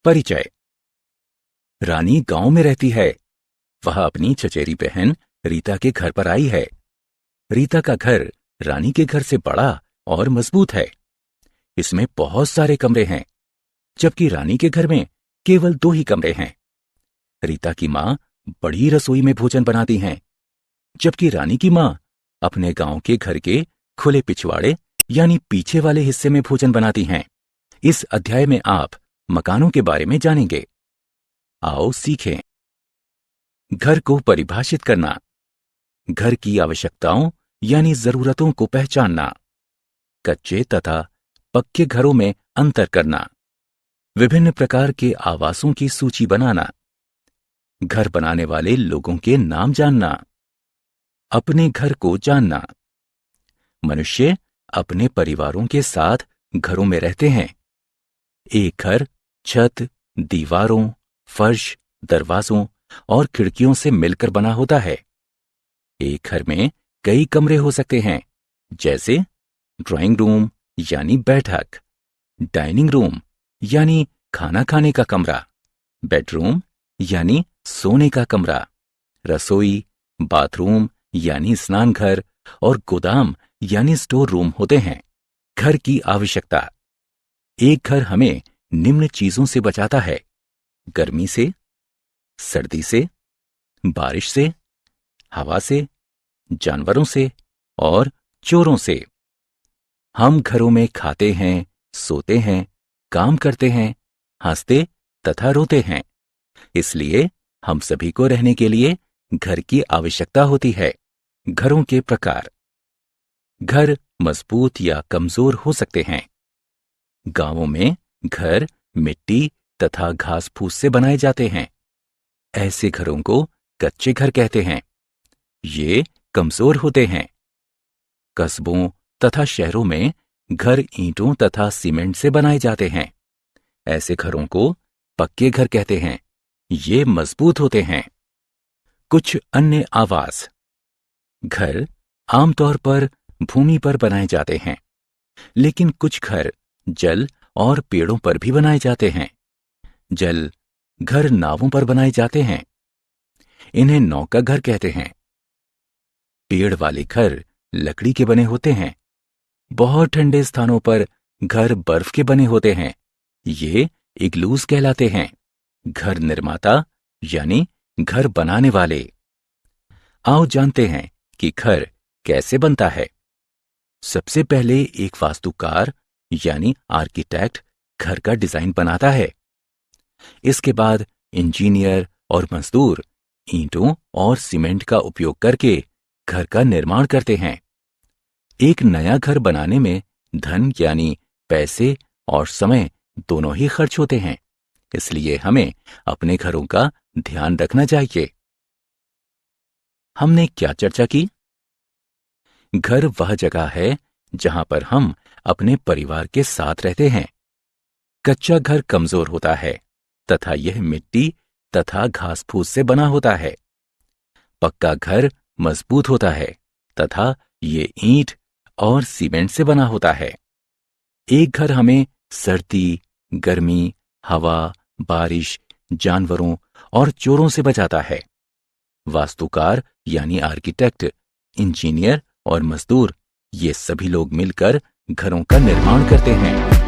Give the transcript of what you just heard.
परिचय। रानी गांव में रहती है। वह अपनी चचेरी बहन रीता के घर पर आई है। रीता का घर रानी के घर से बड़ा और मजबूत है। इसमें बहुत सारे कमरे हैं, जबकि रानी के घर में केवल 2 ही कमरे हैं। रीता की माँ बड़ी रसोई में भोजन बनाती हैं, जबकि रानी की माँ अपने गांव के घर के खुले पिछवाड़े यानी पीछे वाले हिस्से में भोजन बनाती हैं। इस अध्याय में आप मकानों के बारे में जानेंगे। आओ सीखें। घर को परिभाषित करना, घर की आवश्यकताओं यानी जरूरतों को पहचानना, कच्चे तथा पक्के घरों में अंतर करना, विभिन्न प्रकार के आवासों की सूची बनाना, घर बनाने वाले लोगों के नाम जानना, अपने घर को जानना। मनुष्य अपने परिवारों के साथ घरों में रहते हैं। एक घर छत, दीवारों, फर्श, दरवाजों और खिड़कियों से मिलकर बना होता है। एक घर में कई कमरे हो सकते हैं, जैसे ड्राइंग रूम यानी बैठक, डाइनिंग रूम यानी खाना खाने का कमरा, बेडरूम यानी सोने का कमरा, रसोई, बाथरूम यानी स्नान घर और गोदाम यानी स्टोर रूम होते हैं। घर की आवश्यकता। एक घर हमें निम्न चीजों से बचाता है: गर्मी से, सर्दी से, बारिश से, हवा से, जानवरों से और चोरों से। हम घरों में खाते हैं, सोते हैं, काम करते हैं, हंसते तथा रोते हैं। इसलिए हम सभी को रहने के लिए घर की आवश्यकता होती है। घरों के प्रकार। घर मजबूत या कमजोर हो सकते हैं। गांवों में घर मिट्टी तथा घास फूस से बनाए जाते हैं। ऐसे घरों को कच्चे घर कहते हैं। ये कमजोर होते हैं। कस्बों तथा शहरों में घर ईंटों तथा सीमेंट से बनाए जाते हैं। ऐसे घरों को पक्के घर कहते हैं। ये मजबूत होते हैं। कुछ अन्य आवास। घर आमतौर पर भूमि पर बनाए जाते हैं, लेकिन कुछ घर जल और पेड़ों पर भी बनाए जाते हैं। जल घर नावों पर बनाए जाते हैं। इन्हें नौका घर कहते हैं। पेड़ वाले घर लकड़ी के बने होते हैं। बहुत ठंडे स्थानों पर घर बर्फ के बने होते हैं। ये इग्लूज कहलाते हैं। घर निर्माता यानी घर बनाने वाले। आओ जानते हैं कि घर कैसे बनता है। सबसे पहले एक वास्तुकार यानी आर्किटेक्ट घर का डिजाइन बनाता है। इसके बाद इंजीनियर और मजदूर ईंटों और सीमेंट का उपयोग करके घर का निर्माण करते हैं। एक नया घर बनाने में धन यानी पैसे और समय दोनों ही खर्च होते हैं। इसलिए हमें अपने घरों का ध्यान रखना चाहिए। हमने क्या चर्चा की? घर वह जगह है जहां पर हम अपने परिवार के साथ रहते हैं। कच्चा घर कमजोर होता है तथा यह मिट्टी तथा घास फूस से बना होता है। पक्का घर मजबूत होता है तथा ये ईंट और सीमेंट से बना होता है। एक घर हमें सर्दी, गर्मी, हवा, बारिश, जानवरों और चोरों से बचाता है। वास्तुकार यानी आर्किटेक्ट, इंजीनियर और मजदूर ये सभी लोग मिलकर घरों का निर्माण करते हैं।